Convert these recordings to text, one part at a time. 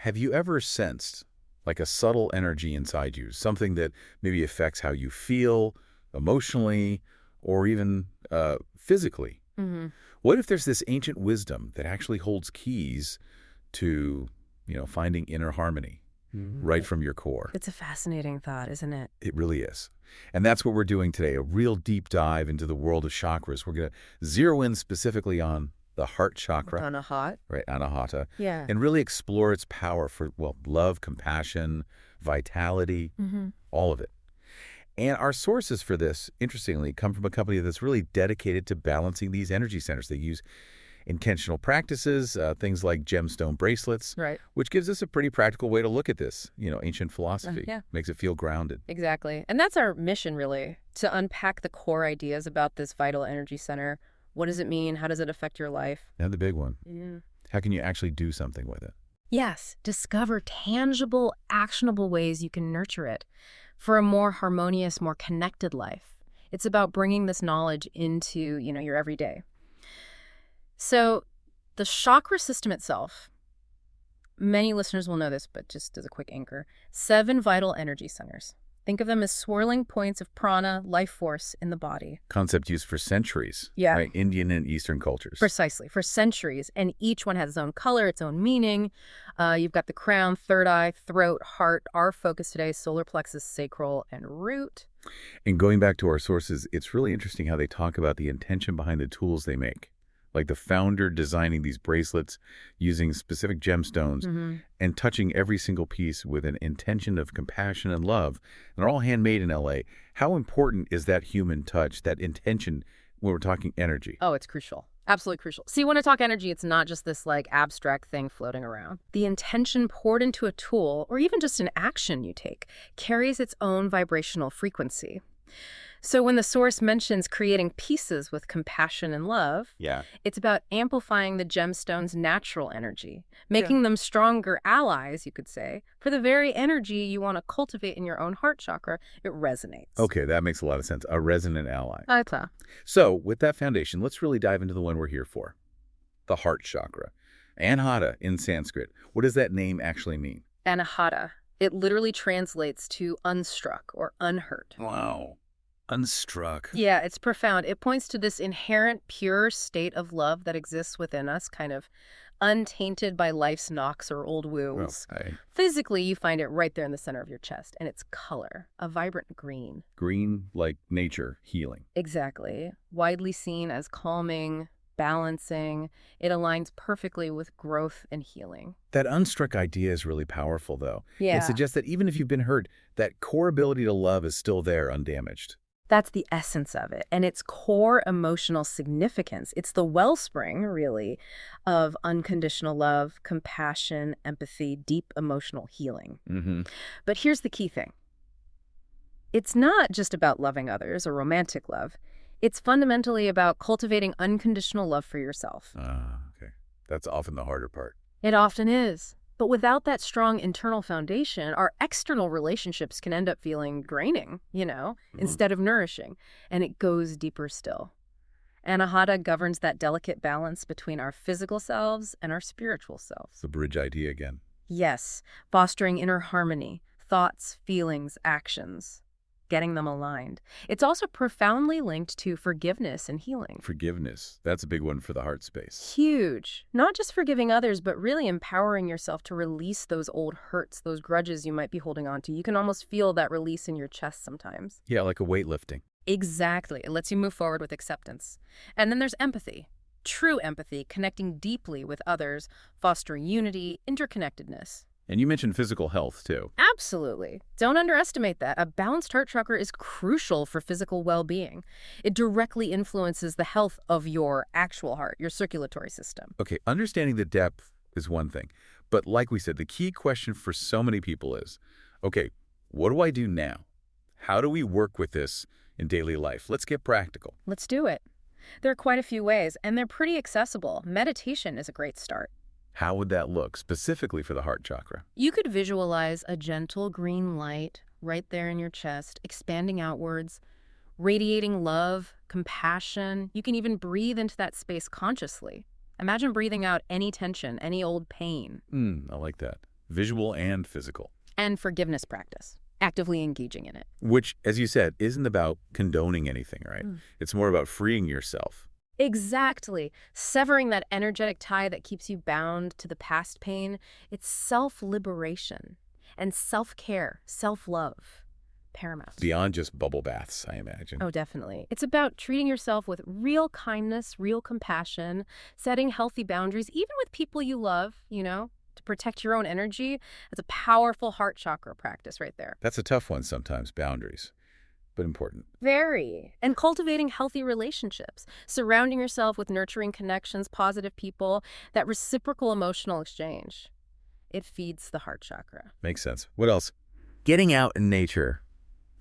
Have you ever sensed like a subtle energy inside you, something that maybe affects how you feel emotionally or even physically? Hmm. What if there's this ancient wisdom that actually holds keys to, finding inner harmony right from your core? It's a fascinating thought, isn't it? It really is. And that's what we're doing today, a real deep dive into the world of chakras. We're going to zero in specifically on the heart chakra, Anahat. right, Anahata, Yeah. and really explore its power for, well, love, compassion, vitality, Hmm. all of it. And our sources for this, interestingly, come from a company that's really dedicated to balancing these energy centers. They use intentional practices, things like gemstone bracelets, Right. which gives us a pretty practical way to look at this, ancient philosophy. Yeah. Makes it feel grounded. Exactly. And that's our mission, really, to unpack the core ideas about this vital energy center. What does it mean? How does it affect your life? Now the big one. Yeah. How can you actually do something with it? Yes, discover tangible, actionable ways you can nurture it for a more harmonious, more connected life. It's about bringing this knowledge into, your everyday. So the chakra system itself, many listeners will know this, but just as a quick anchor, 7 vital energy centers. Think of them as swirling points of prana, life force in the body. Concept used for centuries, Yeah. right? Indian and Eastern cultures. Precisely, for centuries, and each one has its own color, its own meaning. You've got the crown, third eye, throat, heart. Our focus today is solar plexus, sacral, and root. And going back to our sources, it's really interesting how they talk about the intention behind the tools they make. Like the founder designing these bracelets using specific gemstones and touching every single piece with an intention of compassion and love. And they're all handmade in LA. How important is that human touch, that intention when we're talking energy? Oh, it's crucial. Absolutely crucial. See, when I talk energy, it's not just this abstract thing floating around. The intention poured into a tool, or even just an action you take, carries its own vibrational frequency. So when the source mentions creating pieces with compassion and love, Yeah. it's about amplifying the gemstone's natural energy, making them stronger allies, you could say, for the very energy you want to cultivate in your own heart chakra. It resonates. Okay, that makes a lot of sense. A resonant ally. Aita. So with that foundation, let's really dive into the one we're here for, the heart chakra. Anahata in Sanskrit. What does that name actually mean? Anahata. It literally translates to unstruck or unhurt. Wow. Unstruck. Yeah, it's profound. It points to this inherent, pure state of love that exists within us, kind of untainted by life's knocks or old wounds. Okay. Physically, you find it right there in the center of your chest, and its color, a vibrant green. Green, like nature, healing. Exactly. Widely seen as calming, balancing. It aligns perfectly with growth and healing. That unstruck idea is really powerful, though. Yeah. It suggests that even if you've been hurt, that core ability to love is still there, undamaged. That's the essence of it, and its core emotional significance. It's the wellspring, really, of unconditional love, compassion, empathy, deep emotional healing. But here's the key thing. It's not just about loving others or romantic love. It's fundamentally about cultivating unconditional love for yourself. Okay. That's often the harder part. It often is. But without that strong internal foundation, our external relationships can end up feeling draining, instead of nourishing. And it goes deeper still. Anahata governs that delicate balance between our physical selves and our spiritual selves. The bridge idea again. Yes, fostering inner harmony, thoughts, feelings, actions, getting them aligned. It's also profoundly linked to forgiveness and healing. Forgiveness. That's a big one for the heart space. Huge. Not just forgiving others, but really empowering yourself to release those old hurts, those grudges you might be holding on to. You can almost feel that release in your chest sometimes. Yeah, like a weightlifting. Exactly. It lets you move forward with acceptance. And then there's empathy. True empathy, connecting deeply with others, fostering unity, interconnectedness. And you mentioned physical health, too. Absolutely. Don't underestimate that. A balanced heart chakra is crucial for physical well-being. It directly influences the health of your actual heart, your circulatory system. Okay, understanding the depth is one thing. But like we said, the key question for so many people is, okay, what do I do now? How do we work with this in daily life? Let's get practical. Let's do it. There are quite a few ways, and they're pretty accessible. Meditation is a great start. How would that look specifically for the heart chakra? You could visualize a gentle green light right there in your chest, expanding outwards, radiating love, compassion. You can even breathe into that space consciously. Imagine breathing out any tension, any old pain. I like that. visual and physical. And forgiveness practice, actively engaging in it. Which, as you said, isn't about condoning anything, right? It's more about freeing yourself. Exactly. Severing that energetic tie that keeps you bound to the past pain. It's self-liberation and self-care, self-love. Paramount. Beyond just bubble baths, I imagine. Oh, definitely. It's about treating yourself with real kindness, real compassion, setting healthy boundaries, even with people you love, to protect your own energy. It's a powerful heart chakra practice right there. That's a tough one sometimes, boundaries, but important. Very. And cultivating healthy relationships, surrounding yourself with nurturing connections, positive people, that reciprocal emotional exchange. It feeds the heart chakra. Makes sense. What else? Getting out in nature,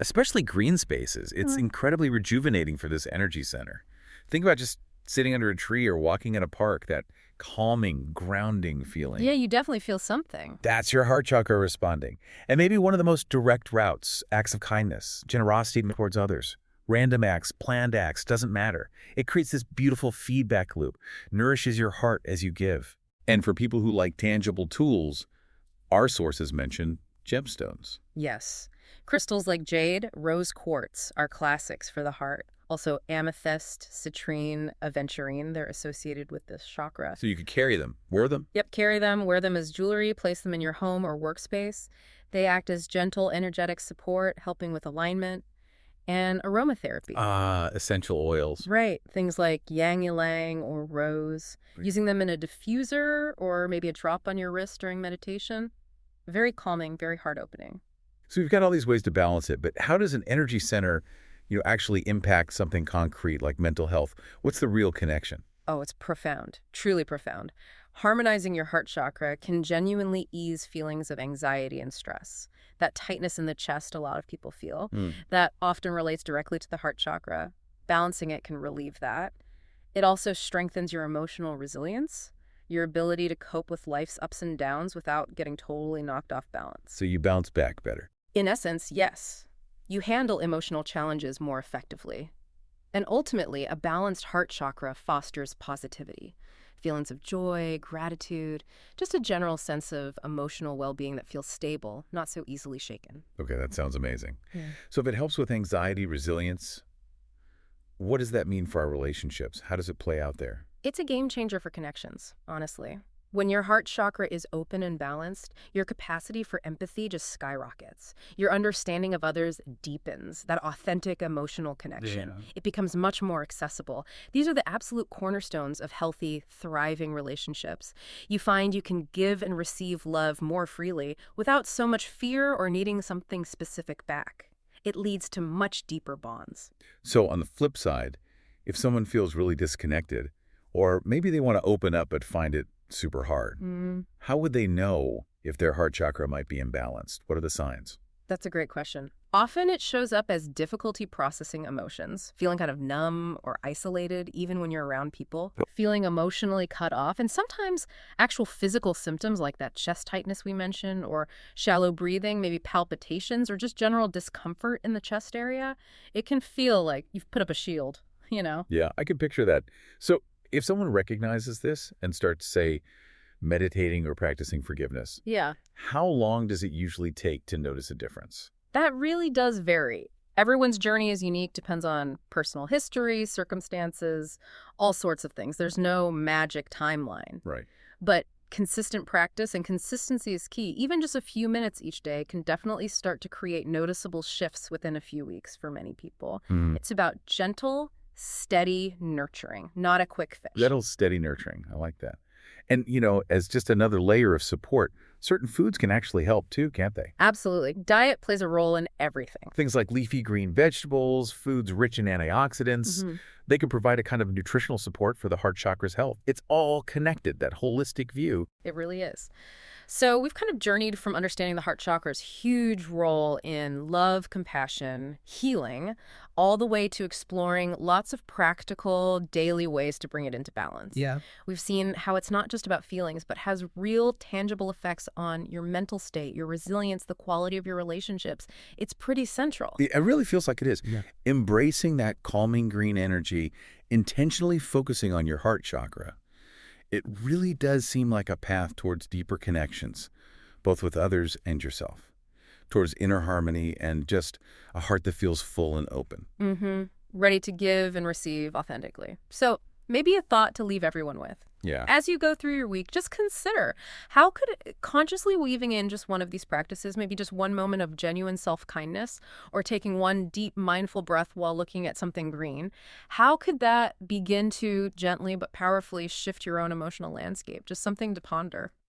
especially green spaces. It's incredibly rejuvenating for this energy center. Think about just sitting under a tree or walking in a park, that calming, grounding feeling. Yeah, you definitely feel something. That's your heart chakra responding. And maybe one of the most direct routes, acts of kindness, generosity towards others. Random acts, planned acts, doesn't matter. It creates this beautiful feedback loop, nourishes your heart as you give. And for people who like tangible tools, our sources mention gemstones. Yes. Crystals like jade, rose quartz are classics for the heart. Also amethyst, citrine, aventurine, they're associated with this chakra. So you could carry them, wear them? Yep, carry them, wear them as jewelry, place them in your home or workspace. They act as gentle, energetic support, helping with alignment and aromatherapy. Essential oils. Right, things like yang ylang or rose. Using them in a diffuser or maybe a drop on your wrist during meditation. Very calming, very heart-opening. So we've got all these ways to balance it, but how does an energy center, actually impact something concrete like mental health? What's the real connection? Oh, it's profound, truly profound. Harmonizing your heart chakra can genuinely ease feelings of anxiety and stress. That tightness in the chest a lot of people feel, that often relates directly to the heart chakra. Balancing it can relieve that. It also strengthens your emotional resilience, your ability to cope with life's ups and downs without getting totally knocked off balance. So you bounce back better. In essence, yes. You handle emotional challenges more effectively. And ultimately, a balanced heart chakra fosters positivity, feelings of joy, gratitude, just a general sense of emotional well-being that feels stable, not so easily shaken. Okay, that sounds amazing. Yeah. So if it helps with anxiety, resilience, what does that mean for our relationships? How does it play out there? It's a game changer for connections, honestly. When your heart chakra is open and balanced, your capacity for empathy just skyrockets. Your understanding of others deepens, that authentic emotional connection. Yeah. It becomes much more accessible. These are the absolute cornerstones of healthy, thriving relationships. You find you can give and receive love more freely without so much fear or needing something specific back. It leads to much deeper bonds. So on the flip side, if someone feels really disconnected, or maybe they want to open up but find it super hard, how would they know if their heart chakra might be imbalanced? What are the signs? That's a great question. Often it shows up as difficulty processing emotions, feeling kind of numb or isolated even when you're around people, feeling emotionally cut off, and sometimes actual physical symptoms like that chest tightness we mentioned, or shallow breathing, maybe palpitations, or just general discomfort in the chest area. It can feel like you've put up a shield, Yeah, I can picture that. So if someone recognizes this and starts, say, meditating or practicing forgiveness, Yeah. how long does it usually take to notice a difference? That really does vary. Everyone's journey is unique, depends on personal history, circumstances, all sorts of things. There's no magic timeline. Right. But consistent practice and consistency is key. Even just a few minutes each day can definitely start to create noticeable shifts within a few weeks for many people. It's about gentle, steady nurturing, not a quick fix. Gentle, steady nurturing. I like that. And, as just another layer of support, certain foods can actually help too, can't they? Absolutely. Diet plays a role in everything. Things like leafy green vegetables, foods rich in antioxidants, they can provide a kind of nutritional support for the heart chakra's health. It's all connected, that holistic view. It really is. So we've kind of journeyed from understanding the heart chakra's huge role in love, compassion, healing, all the way to exploring lots of practical daily ways to bring it into balance. Yeah. We've seen how it's not just about feelings, but has real tangible effects on your mental state, your resilience, the quality of your relationships. It's pretty central. It really feels like it is. Yeah. Embracing that calming green energy, intentionally focusing on your heart chakra, it really does seem like a path towards deeper connections, both with others and yourself, towards inner harmony and just a heart that feels full and open. Ready to give and receive authentically. So maybe a thought to leave everyone with. Yeah. As you go through your week, just consider how could consciously weaving in just one of these practices, maybe just one moment of genuine self-kindness or taking one deep mindful breath while looking at something green, how could that begin to gently but powerfully shift your own emotional landscape? Just something to ponder.